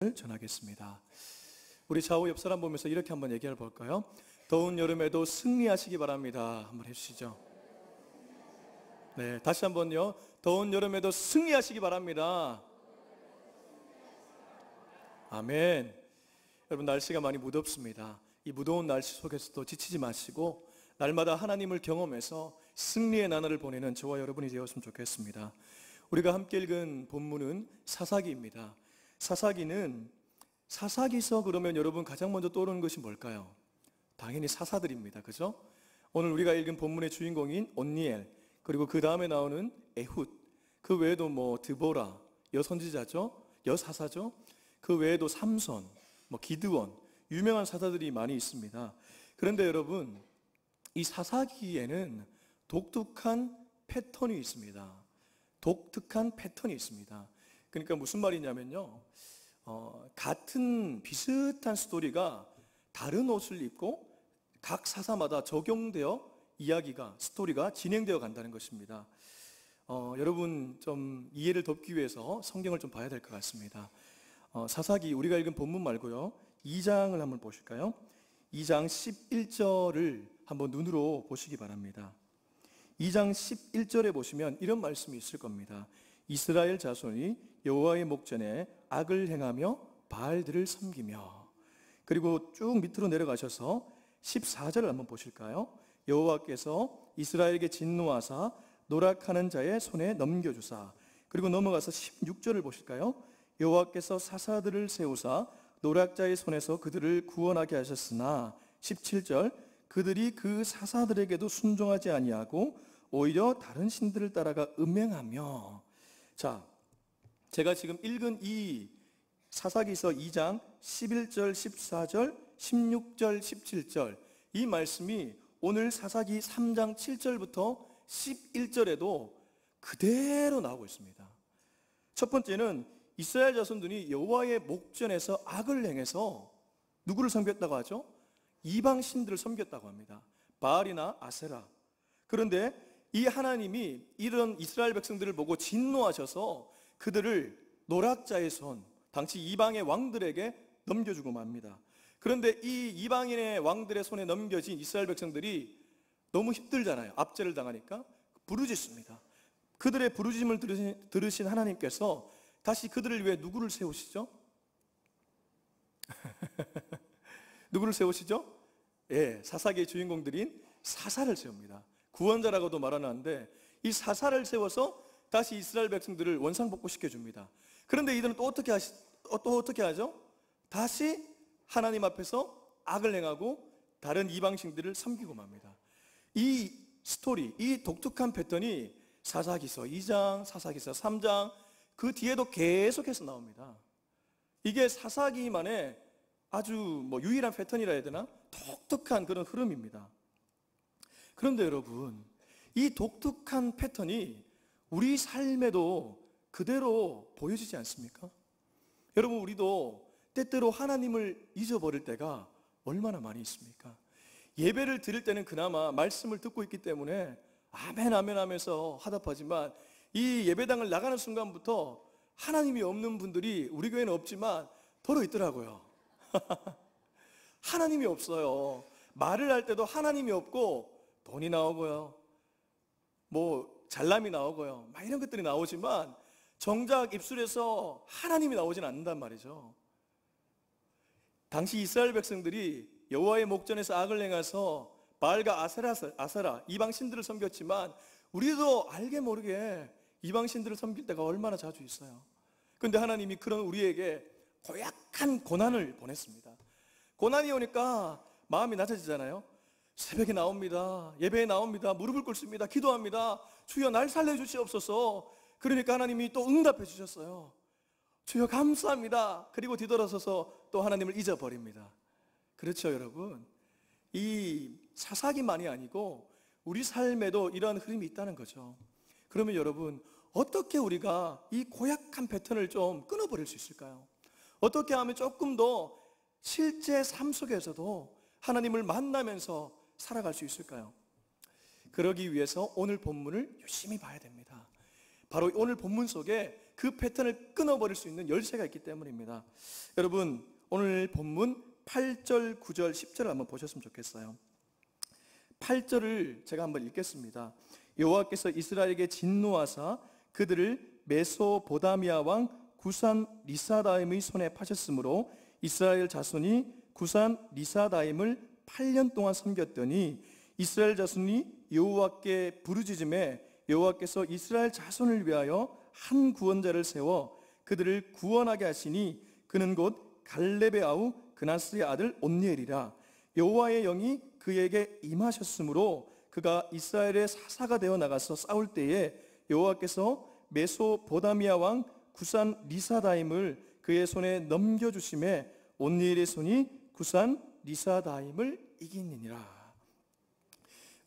말씀을 전하겠습니다. 우리 좌우 옆 사람 보면서 이렇게 한번 얘기해 볼까요? 더운 여름에도 승리하시기 바랍니다. 한번 해주시죠. 네, 다시 한번요. 더운 여름에도 승리하시기 바랍니다. 아멘. 여러분, 날씨가 많이 무덥습니다. 이 무더운 날씨 속에서도 지치지 마시고 날마다 하나님을 경험해서 승리의 나날을 보내는 저와 여러분이 되었으면 좋겠습니다. 우리가 함께 읽은 본문은 사사기입니다. 사사기서 그러면 여러분 가장 먼저 떠오르는 것이 뭘까요? 당연히 사사들입니다. 그죠? 오늘 우리가 읽은 본문의 주인공인 온니엘, 그리고 그 다음에 나오는 에훗, 그 외에도 드보라, 여선지자죠? 여사사죠? 그 외에도 삼손, 기드원, 유명한 사사들이 많이 있습니다. 그런데 여러분, 이 사사기에는 독특한 패턴이 있습니다. 독특한 패턴이 있습니다. 그러니까 무슨 말이냐면요, 같은 비슷한 스토리가 다른 옷을 입고 각 사사마다 적용되어 스토리가 진행되어 간다는 것입니다. 여러분 좀 이해를 돕기 위해서 성경을 좀 봐야 될 것 같습니다. 사사기 우리가 읽은 본문 말고요, 2장을 한번 보실까요? 2장 11절을 한번 눈으로 보시기 바랍니다. 2장 11절에 보시면 이런 말씀이 있을 겁니다. 이스라엘 자손이 여호와의 목전에 악을 행하며 바알들을 섬기며, 그리고 쭉 밑으로 내려가셔서 14절을 한번 보실까요? 여호와께서 이스라엘에게 진노하사 노락하는 자의 손에 넘겨주사, 그리고 넘어가서 16절을 보실까요? 여호와께서 사사들을 세우사 노락자의 손에서 그들을 구원하게 하셨으나 17절, 그들이 그 사사들에게도 순종하지 아니하고 오히려 다른 신들을 따라가 음행하며. 자, 제가 지금 읽은 이 사사기서 2장 11절, 14절, 16절, 17절 이 말씀이 오늘 사사기 3장 7절부터 11절에도 그대로 나오고 있습니다. 첫 번째는 이스라엘 자손들이 여호와의 목전에서 악을 행해서 누구를 섬겼다고 하죠? 이방 신들을 섬겼다고 합니다. 바알이나 아세라. 그런데 이 하나님이 이런 이스라엘 백성들을 보고 진노하셔서 그들을 노락자의 손, 당시 이방의 왕들에게 넘겨주고 맙니다. 그런데 이 이방인의 왕들의 손에 넘겨진 이스라엘 백성들이 너무 힘들잖아요. 압제를 당하니까 부르짖습니다. 그들의 부르짖음을 들으신 하나님께서 다시 그들을 위해 누구를 세우시죠? 누구를 세우시죠? 예, 사사기의 주인공들인 사사를 세웁니다. 구원자라고도 말하는데 이 사사를 세워서 다시 이스라엘 백성들을 원상복구시켜 줍니다. 그런데 이들은 또 어떻게 하죠? 다시 하나님 앞에서 악을 행하고 다른 이방신들을 섬기고 맙니다. 이 스토리, 이 독특한 패턴이 사사기서 2장, 사사기서 3장 그 뒤에도 계속해서 나옵니다. 이게 사사기만의 아주 유일한 패턴이라 해야 되나? 독특한 그런 흐름입니다. 그런데 여러분, 이 독특한 패턴이 우리 삶에도 그대로 보여지지 않습니까? 여러분, 우리도 때때로 하나님을 잊어버릴 때가 얼마나 많이 있습니까? 예배를 드릴 때는 그나마 말씀을 듣고 있기 때문에 아멘 아멘 하면서 화답하지만 이 예배당을 나가는 순간부터 하나님이 없는 분들이 우리 교회는 없지만 더러 있더라고요. 하나님이 없어요. 말을 할 때도 하나님이 없고 돈이 나오고요, 잘남이 나오고요, 이런 것들이 나오지만 정작 입술에서 하나님이 나오진 않는단 말이죠. 당시 이스라엘 백성들이 여호와의 목전에서 악을 행해서 바알과 아세라 이방 신들을 섬겼지만 우리도 알게 모르게 이방 신들을 섬길 때가 얼마나 자주 있어요. 그런데 하나님이 그런 우리에게 고약한 고난을 보냈습니다. 고난이 오니까 마음이 낮아지잖아요. 새벽에 나옵니다. 예배에 나옵니다. 무릎을 꿇습니다. 기도합니다. 주여 날 살려주시옵소서. 그러니까 하나님이 또 응답해 주셨어요. 주여 감사합니다. 그리고 뒤돌아서서 또 하나님을 잊어버립니다. 그렇죠, 여러분? 이 사사기만이 아니고 우리 삶에도 이러한 흐름이 있다는 거죠. 그러면 여러분, 어떻게 우리가 이 고약한 패턴을 좀 끊어버릴 수 있을까요? 어떻게 하면 조금 더 실제 삶 속에서도 하나님을 만나면서 살아갈 수 있을까요? 그러기 위해서 오늘 본문을 열심히 봐야 됩니다. 바로 오늘 본문 속에 그 패턴을 끊어버릴 수 있는 열쇠가 있기 때문입니다. 여러분, 오늘 본문 8절, 9절, 10절을 한번 보셨으면 좋겠어요. 8절을 제가 한번 읽겠습니다. 여호와께서 이스라엘에게 진노하사 그들을 메소보다미아 왕 구산 리사다임의 손에 파셨으므로 이스라엘 자손이 구산 리사다임을 8년 동안 섬겼더니 이스라엘 자손이 여호와께 부르짖음에 여호와께서 이스라엘 자손을 위하여 한 구원자를 세워 그들을 구원하게 하시니 그는 곧 갈렙의 아우 그나스의 아들 온니엘이라. 여호와의 영이 그에게 임하셨으므로 그가 이스라엘의 사사가 되어 나가서 싸울 때에 여호와께서 메소보다미아 왕 구산 리사다임을 그의 손에 넘겨주심에 온니엘의 손이 구산 리사다임을 이기니라.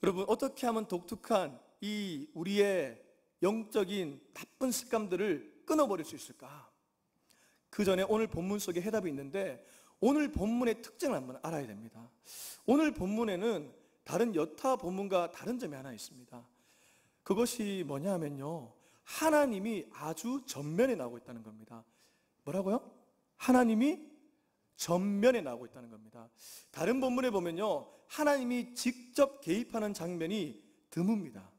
여러분, 어떻게 하면 독특한 이 우리의 영적인 나쁜 습관들을 끊어버릴 수 있을까? 그 전에 오늘 본문 속에 해답이 있는데 오늘 본문의 특징을 한번 알아야 됩니다. 오늘 본문에는 다른 여타 본문과 다른 점이 하나 있습니다. 그것이 뭐냐 하면요, 하나님이 아주 전면에 나오고 있다는 겁니다. 뭐라고요? 하나님이 전면에 나오고 있다는 겁니다. 다른 본문에 보면요, 하나님이 직접 개입하는 장면이 드뭅니다.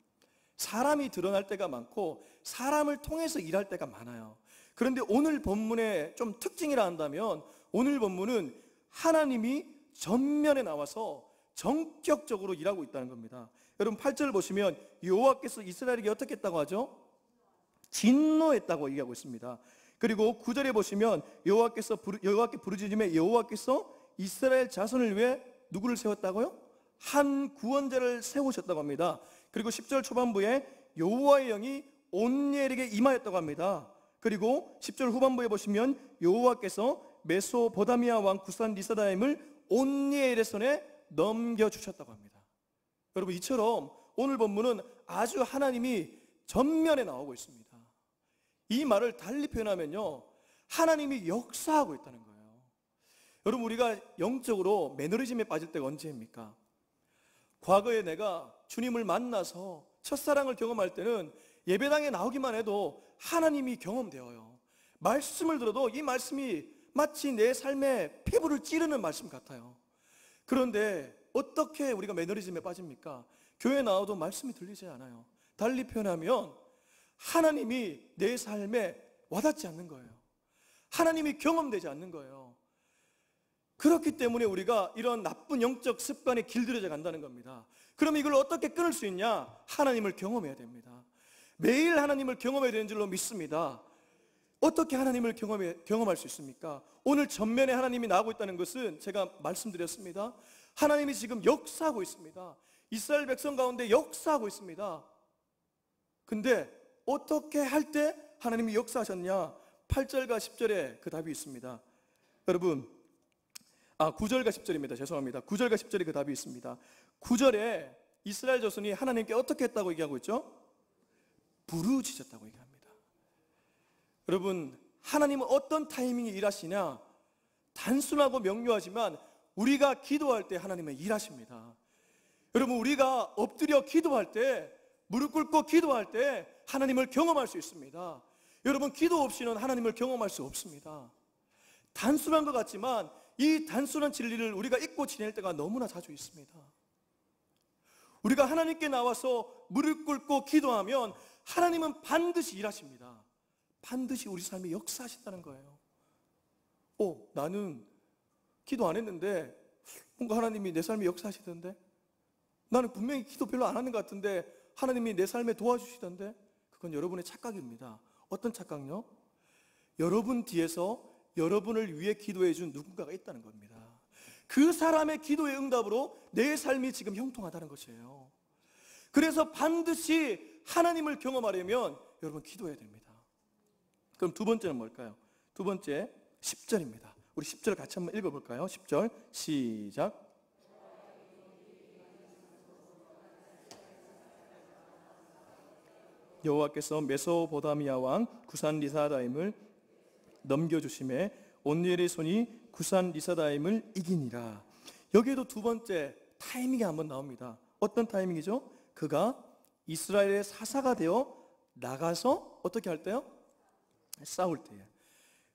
사람이 드러날 때가 많고 사람을 통해서 일할 때가 많아요. 그런데 오늘 본문의 좀 특징이라 한다면 오늘 본문은 하나님이 전면에 나와서 전격적으로 일하고 있다는 겁니다. 여러분 8절 보시면 여호와께서 이스라엘에게 어떻게 했다고 하죠? 진노했다고 얘기하고 있습니다. 그리고 9절에 보시면 여호와께 부르짖음에 여호와께서 이스라엘 자손을 위해 누구를 세웠다고요? 한 구원자를 세우셨다고 합니다. 그리고 10절 초반부에 여호와의 영이 온니엘에게 임하였다고 합니다. 그리고 10절 후반부에 보시면 여호와께서 메소보다미아 왕 구산 리사다임을 온니엘의 손에 넘겨주셨다고 합니다. 여러분, 이처럼 오늘 본문은 아주 하나님이 전면에 나오고 있습니다. 이 말을 달리 표현하면요, 하나님이 역사하고 있다는 거예요. 여러분, 우리가 영적으로 매너리즘에 빠질 때가 언제입니까? 과거에 내가 주님을 만나서 첫사랑을 경험할 때는 예배당에 나오기만 해도 하나님이 경험되어요. 말씀을 들어도 이 말씀이 마치 내 삶의 피부를 찌르는 말씀 같아요. 그런데 어떻게 우리가 매너리즘에 빠집니까? 교회 나와도 말씀이 들리지 않아요. 달리 표현하면 하나님이 내 삶에 와닿지 않는 거예요. 하나님이 경험되지 않는 거예요. 그렇기 때문에 우리가 이런 나쁜 영적 습관에 길들여져 간다는 겁니다. 그럼 이걸 어떻게 끊을 수 있냐? 하나님을 경험해야 됩니다. 매일 하나님을 경험해야 되는 줄로 믿습니다. 어떻게 하나님을 경험할 수 있습니까? 오늘 전면에 하나님이 나오고 있다는 것은 제가 말씀드렸습니다. 하나님이 지금 역사하고 있습니다. 이스라엘 백성 가운데 역사하고 있습니다. 근데 어떻게 할 때 하나님이 역사하셨냐? 8절과 10절에 그 답이 있습니다. 여러분, 9절과 10절입니다. 죄송합니다. 9절과 10절에 그 답이 있습니다. 9절에 이스라엘 자손이 하나님께 어떻게 했다고 얘기하고 있죠? 부르짖었다고 얘기합니다. 여러분, 하나님은 어떤 타이밍에 일하시냐? 단순하고 명료하지만 우리가 기도할 때 하나님은 일하십니다. 여러분, 우리가 엎드려 기도할 때, 무릎 꿇고 기도할 때 하나님을 경험할 수 있습니다. 여러분, 기도 없이는 하나님을 경험할 수 없습니다. 단순한 것 같지만 이 단순한 진리를 우리가 잊고 지낼 때가 너무나 자주 있습니다. 우리가 하나님께 나와서 무릎 꿇고 기도하면 하나님은 반드시 일하십니다. 반드시 우리 삶에 역사하신다는 거예요. 나는 기도 안 했는데 뭔가 하나님이 내 삶에 역사하시던데, 나는 분명히 기도 별로 안 하는 것 같은데 하나님이 내 삶에 도와주시던데, 그건 여러분의 착각입니다. 어떤 착각요? 여러분 뒤에서 여러분을 위해 기도해 준 누군가가 있다는 겁니다. 그 사람의 기도의 응답으로 내 삶이 지금 형통하다는 것이에요. 그래서 반드시 하나님을 경험하려면 여러분 기도해야 됩니다. 그럼 두 번째는 뭘까요? 두 번째 10절입니다. 우리 10절 같이 한번 읽어볼까요? 10절 시작. 여호와께서 메소보다미아 왕 구산 리사다임을 넘겨주심에 온니엘의 손이 구산 리사다임을 이기니라. 여기에도 두 번째 타이밍이 한번 나옵니다. 어떤 타이밍이죠? 그가 이스라엘의 사사가 되어 나가서 어떻게 할 때요? 싸울 때에.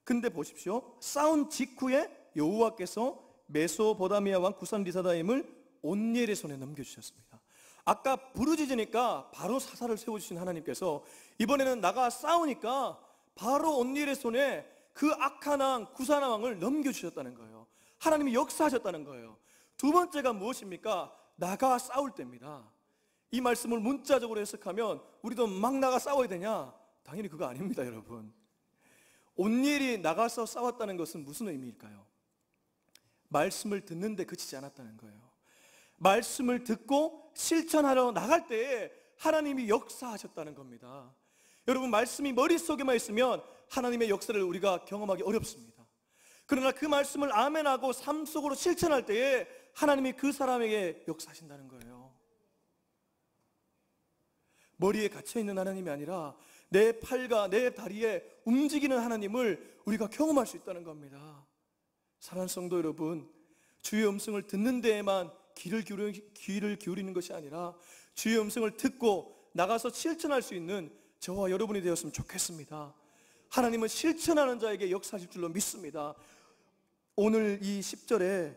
근데 보십시오. 싸운 직후에 여호와께서 메소포다미아 왕 구산 리사다임을 온니엘의 손에 넘겨주셨습니다. 아까 부르짖으니까 바로 사사를 세워주신 하나님께서 이번에는 나가 싸우니까 바로 온니엘의 손에 그 악한 왕 구산 왕을 넘겨주셨다는 거예요. 하나님이 역사하셨다는 거예요. 두 번째가 무엇입니까? 나가 싸울 때입니다. 이 말씀을 문자적으로 해석하면 우리도 막 나가 싸워야 되냐? 당연히 그거 아닙니다, 여러분. 온니엘이 나가서 싸웠다는 것은 무슨 의미일까요? 말씀을 듣는데 그치지 않았다는 거예요. 말씀을 듣고 실천하러 나갈 때에 하나님이 역사하셨다는 겁니다. 여러분, 말씀이 머릿속에만 있으면 하나님의 역사를 우리가 경험하기 어렵습니다. 그러나 그 말씀을 아멘하고 삶 속으로 실천할 때에 하나님이 그 사람에게 역사하신다는 거예요. 머리에 갇혀있는 하나님이 아니라 내 팔과 내 다리에 움직이는 하나님을 우리가 경험할 수 있다는 겁니다. 사랑하는 성도 여러분, 주의 음성을 듣는 데에만 귀를 기울이는 것이 아니라 주의 음성을 듣고 나가서 실천할 수 있는 저와 여러분이 되었으면 좋겠습니다. 하나님은 실천하는 자에게 역사하실 줄로 믿습니다. 오늘 이 10절에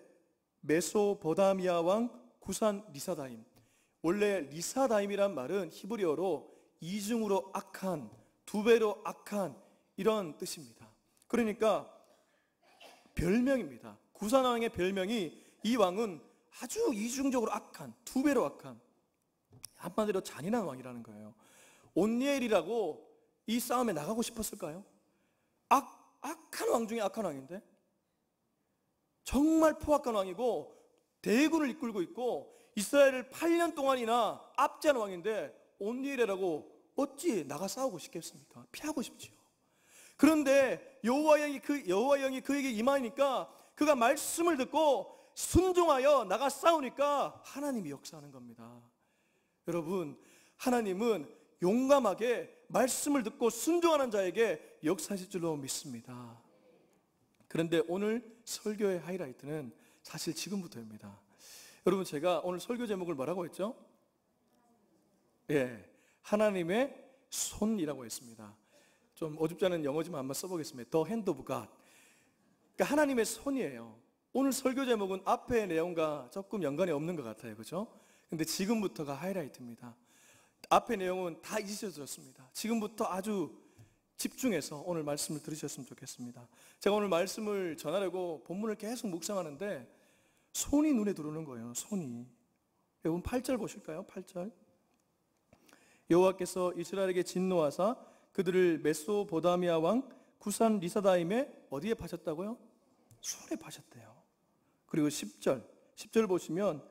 메소포다미아 왕 구산 리사다임, 원래 리사다임이란 말은 히브리어로 이중으로 악한, 두 배로 악한 이런 뜻입니다. 그러니까 별명입니다. 구산 왕의 별명이, 이 왕은 아주 이중적으로 악한, 두 배로 악한, 한마디로 잔인한 왕이라는 거예요. 온니엘이라고 이 싸움에 나가고 싶었을까요? 악한 왕 중에 악한 왕인데, 정말 포악한 왕이고 대군을 이끌고 있고 이스라엘을 8년 동안이나 압제한 왕인데 온니엘이라고 어찌 나가 싸우고 싶겠습니까? 피하고 싶지요. 그런데 여호와 영이 그에게 임하니까 그가 말씀을 듣고 순종하여 나가 싸우니까 하나님이 역사하는 겁니다. 여러분, 하나님은 용감하게 말씀을 듣고 순종하는 자에게 역사하실 줄로 믿습니다. 그런데 오늘 설교의 하이라이트는 사실 지금부터입니다. 여러분, 제가 오늘 설교 제목을 뭐라고 했죠? 하나님의 손이라고 했습니다. 좀 어줍지 않은 영어지만 한번 써보겠습니다. The hand of God. 그러니까 하나님의 손이에요. 오늘 설교 제목은 앞의 내용과 조금 연관이 없는 것 같아요, 그렇죠? 근데 지금부터가 하이라이트입니다. 앞의 내용은 다 잊으셨습니다. 지금부터 아주 집중해서 오늘 말씀을 들으셨으면 좋겠습니다. 제가 오늘 말씀을 전하려고 본문을 계속 묵상하는데 손이 눈에 들어오는 거예요. 손이. 여러분 8절 보실까요? 8절. 여호와께서 이스라엘에게 진노하사 그들을 메소포다미아 왕 구산 리사다임에 어디에 파셨다고요? 손에 파셨대요. 그리고 10절 보시면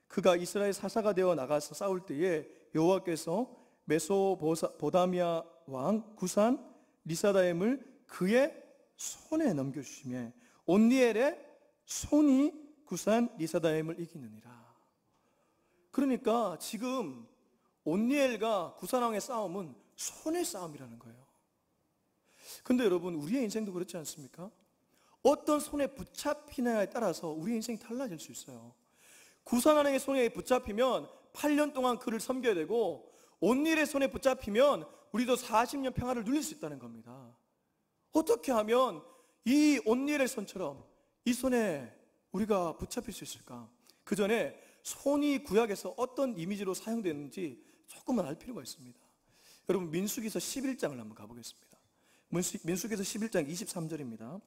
그가 이스라엘 사사가 되어 나가서 싸울 때에 여호와께서 메소포다미아 왕 구산 리사다임을 그의 손에 넘겨주시며 온니엘의 손이 구산 리사다임을 이기느니라. 그러니까 지금 온니엘과 구산 왕의 싸움은 손의 싸움이라는 거예요. 근데 여러분, 우리의 인생도 그렇지 않습니까? 어떤 손에 붙잡히냐에 따라서 우리의 인생이 달라질 수 있어요. 구산 왕의 손에 붙잡히면 8년 동안 그를 섬겨야 되고, 온니엘의 손에 붙잡히면 우리도 40년 평화를 누릴 수 있다는 겁니다. 어떻게 하면 이 온니엘의 손처럼 이 손에 우리가 붙잡힐 수 있을까? 그 전에 손이 구약에서 어떤 이미지로 사용되는지 조금만 알 필요가 있습니다. 여러분, 민수기서 11장을 한번 가보겠습니다. 민수기서 11장 23절입니다.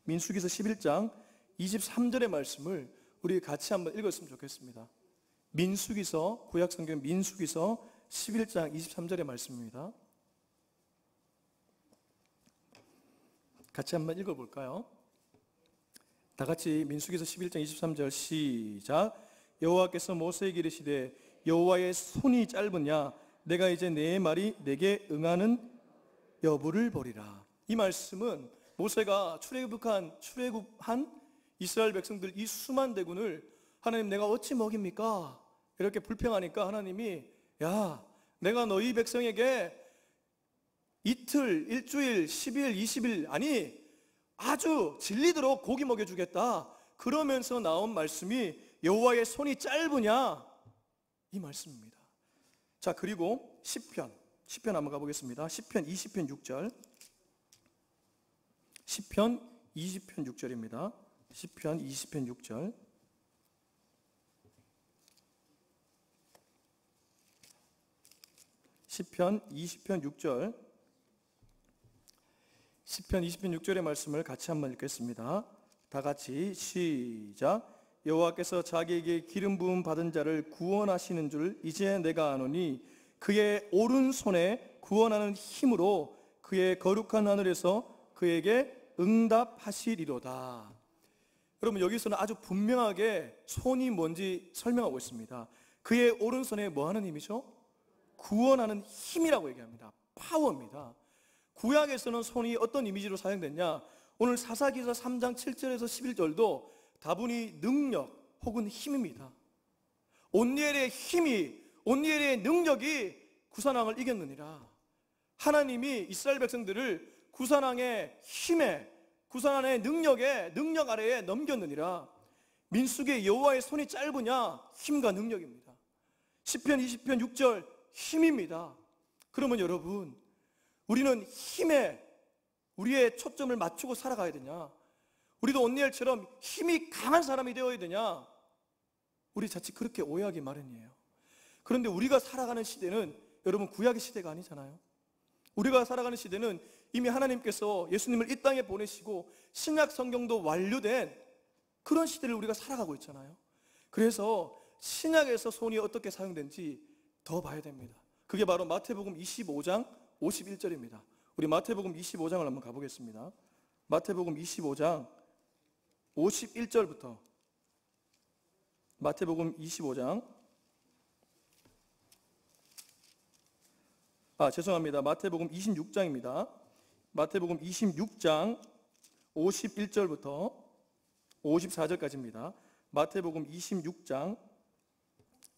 민수기서 11장 23절의 말씀을 우리 같이 한번 읽었으면 좋겠습니다. 민수기서, 구약성경 민수기서 11장 23절의 말씀입니다. 같이 한번 읽어볼까요? 다 같이 민수기서 11장 23절 시작. 여호와께서 모세에게 이르시되 여호와의 손이 짧으냐 내가 이제 내 말이 내게 응하는 여부를 보리라. 이 말씀은 모세가 출애굽한 이스라엘 백성들 이 수만 대군을 하나님 내가 어찌 먹입니까? 이렇게 불평하니까 하나님이 야, 내가 너희 백성에게 이틀, 일주일, 10일, 20일 아니 아주 질리도록 고기 먹여주겠다. 그러면서 나온 말씀이 여호와의 손이 짧으냐 이 말씀입니다. 자, 그리고 시편 시편 한번 가보겠습니다. 시편 20편 6절. 시편 20편 6절입니다. 시편 20편 6절. 시편 20편 6절. 시편 20편 6절의 말씀을 같이 한번 읽겠습니다. 다 같이 시작. 여호와께서 자기에게 기름 부음 받은 자를 구원하시는 줄 이제 내가 아노니 그의 오른손에 구원하는 힘으로 그의 거룩한 하늘에서 그에게 응답하시리로다. 여러분, 여기서는 아주 분명하게 손이 뭔지 설명하고 있습니다. 그의 오른손에 뭐 하는 힘이죠? 구원하는 힘이라고 얘기합니다. 파워입니다. 구약에서는 손이 어떤 이미지로 사용됐냐? 오늘 사사기서 3장 7절에서 11절도 다분히 능력 혹은 힘입니다. 온니엘의 힘이, 온니엘의 능력이 구산왕을 이겼느니라. 하나님이 이스라엘 백성들을 구산왕의 힘에, 구산왕의 능력에, 능력 아래에 넘겼느니라. 민수기의 여호와의 손이 짧으냐? 힘과 능력입니다. 시편 20편 6절 힘입니다. 그러면 여러분, 우리는 힘에 우리의 초점을 맞추고 살아가야 되냐? 우리도 온니엘처럼 힘이 강한 사람이 되어야 되냐? 우리 자칫 그렇게 오해하기 마련이에요. 그런데 우리가 살아가는 시대는 여러분 구약의 시대가 아니잖아요. 우리가 살아가는 시대는 이미 하나님께서 예수님을 이 땅에 보내시고 신약 성경도 완료된 그런 시대를 우리가 살아가고 있잖아요. 그래서 신약에서 손이 어떻게 사용된지 더 봐야 됩니다. 그게 바로 마태복음 25장 51절입니다. 우리 마태복음 25장을 한번 가보겠습니다. 마태복음 25장 51절부터 마태복음 25장 죄송합니다. 마태복음 26장입니다. 마태복음 26장 51절부터 54절까지입니다. 마태복음 26장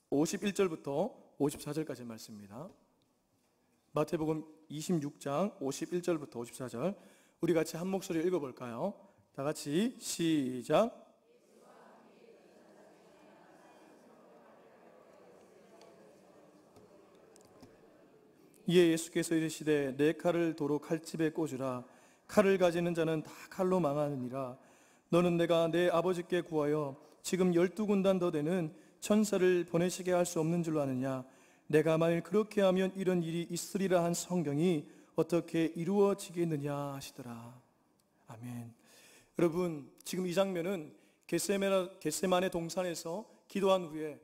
51절부터 54절까지 말씀입니다. 마태복음 26장 51절부터 54절 우리 같이 한 목소리 읽어볼까요? 다 같이 시작. 이에 예수께서 이르시되 내 칼을 도로 칼집에 꽂으라. 칼을 가지는 자는 다 칼로 망하느니라. 너는 내가 내 아버지께 구하여 지금 12군단 더 되는 천사를 보내시게 할 수 없는 줄로 아느냐. 내가 만일 그렇게 하면 이런 일이 있으리라 한 성경이 어떻게 이루어지겠느냐 하시더라. 아멘. 여러분, 지금 이 장면은 겟세마네 동산에서 기도한 후에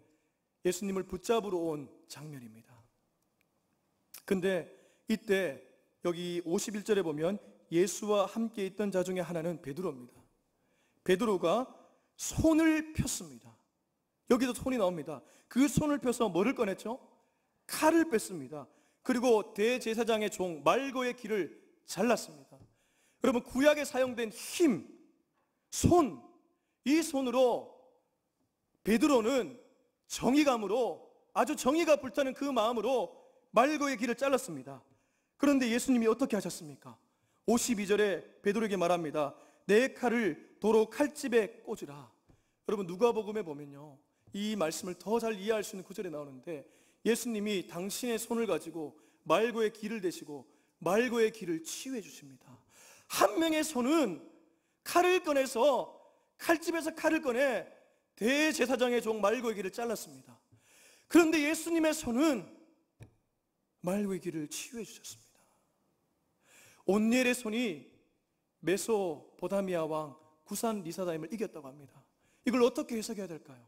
예수님을 붙잡으러 온 장면입니다. 근데 이때 여기 51절에 보면 예수와 함께 있던 자 중에 하나는 베드로입니다. 베드로가 손을 폈습니다. 여기도 손이 나옵니다. 그 손을 펴서 뭐를 꺼냈죠? 칼을 뺐습니다. 그리고 대제사장의 종 말고의 귀를 잘랐습니다. 여러분, 구약에 사용된 힘, 손, 이 손으로 베드로는 정의감으로, 아주 정의가 불타는 그 마음으로 말고의 귀를 잘랐습니다. 그런데 예수님이 어떻게 하셨습니까? 52절에 베드로에게 말합니다. 내 칼을 도로 칼집에 꽂으라. 여러분, 누가복음에 보면요, 이 말씀을 더 잘 이해할 수 있는 구절에 나오는데 예수님이 당신의 손을 가지고 말고의 귀를 대시고 말고의 귀를 치유해 주십니다. 한 명의 손은 칼을 꺼내서 칼집에서 칼을 꺼내 대제사장의 종 말고의 귀를 잘랐습니다. 그런데 예수님의 손은 말고의 귀를 치유해 주셨습니다. 온니엘의 손이 메소포타미아 왕 구산 리사다임을 이겼다고 합니다. 이걸 어떻게 해석해야 될까요?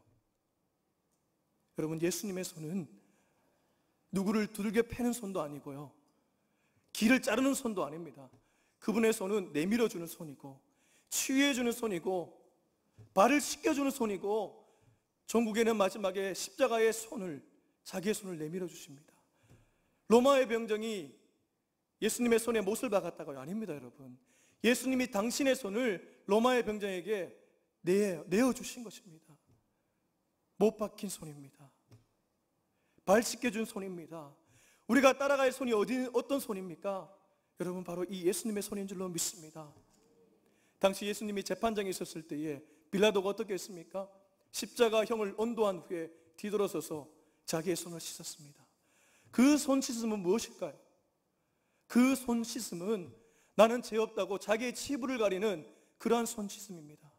여러분, 예수님의 손은 누구를 두들겨 패는 손도 아니고요, 귀를 자르는 손도 아닙니다. 그분의 손은 내밀어주는 손이고 치유해주는 손이고 발을 씻겨주는 손이고 전국에는 마지막에 십자가의 손을, 자기의 손을 내밀어 주십니다. 로마의 병정이 예수님의 손에 못을 박았다고요? 아닙니다, 여러분. 예수님이 당신의 손을 로마의 병정에게 내어주신 것입니다. 못 박힌 손입니다. 발 씻겨준 손입니다. 우리가 따라갈 손이 어떤 손입니까? 여러분, 바로 이 예수님의 손인 줄로 믿습니다. 당시 예수님이 재판장에 있었을 때에 빌라도가 어떻게 했습니까? 십자가형을 언도한 후에 뒤돌아서서 자기의 손을 씻었습니다. 그 손 씻음은 무엇일까요? 그 손 씻음은 나는 죄 없다고 자기의 치부를 가리는 그러한 손 씻음입니다.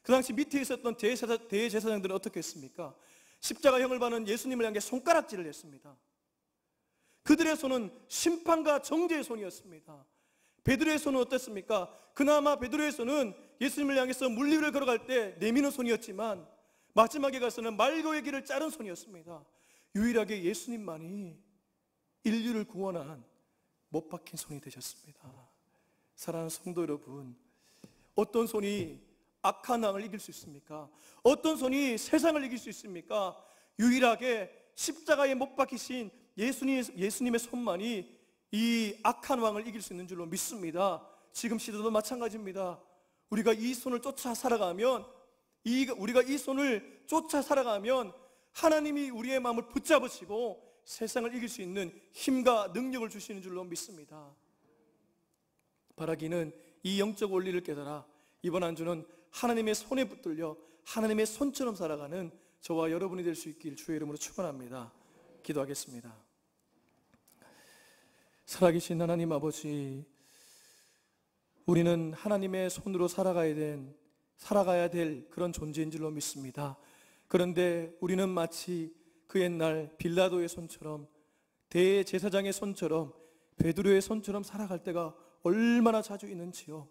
그 당시 밑에 있었던 대제사장들은 어떻게 했습니까? 십자가형을 받는 예수님을 향해 손가락질을 했습니다. 그들의 손은 심판과 정죄의 손이었습니다. 베드로의 손은 어땠습니까? 그나마 베드로의 손은 예수님을 향해서 물리를 걸어갈 때 내미는 손이었지만 마지막에 가서는 말고의 길을 자른 손이었습니다. 유일하게 예수님만이 인류를 구원한 못 박힌 손이 되셨습니다. 사랑하는 성도 여러분, 어떤 손이 악한 왕을 이길 수 있습니까? 어떤 손이 세상을 이길 수 있습니까? 유일하게 십자가에 못 박히신 예수님의 손만이 이 악한 왕을 이길 수 있는 줄로 믿습니다. 지금 시대도 마찬가지입니다. 우리가 이 손을 쫓아 살아가면 하나님이 우리의 마음을 붙잡으시고 세상을 이길 수 있는 힘과 능력을 주시는 줄로 믿습니다. 바라기는 이 영적 원리를 깨달아 이번 한 주는 하나님의 손에 붙들려 하나님의 손처럼 살아가는 저와 여러분이 될 수 있길 주의 이름으로 축원합니다. 기도하겠습니다. 살아계신 하나님 아버지, 우리는 하나님의 손으로 살아가야 될 그런 존재인 줄로 믿습니다. 그런데 우리는 마치 그 옛날 빌라도의 손처럼, 대제사장의 손처럼, 베드로의 손처럼 살아갈 때가 얼마나 자주 있는지요.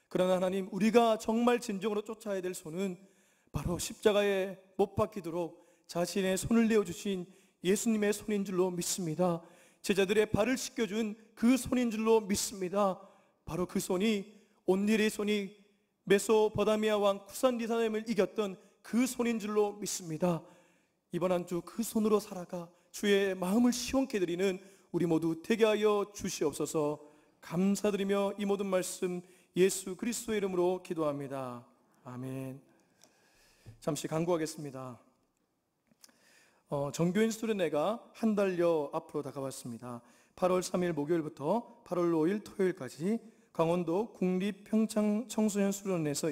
그러나 하나님, 우리가 정말 진정으로 쫓아야 될 손은 바로 십자가에 못 박히도록 자신의 손을 내어주신 예수님의 손인 줄로 믿습니다. 제자들의 발을 씻겨준 그 손인 줄로 믿습니다. 바로 그 손이, 온니엘의 손이 메소포타미아 왕 쿠산리사람을 이겼던 그 손인 줄로 믿습니다. 이번 한 주 그 손으로 살아가 주의 마음을 시원케 드리는 우리 모두 되게 하여 주시옵소서. 감사드리며 이 모든 말씀 예수 그리스도의 이름으로 기도합니다. 아멘. 잠시 간구하겠습니다. 정교인 수련회가 한 달여 앞으로 다가왔습니다. 8월 3일 목요일부터 8월 5일 토요일까지 강원도 국립평창 청소년 수련회에서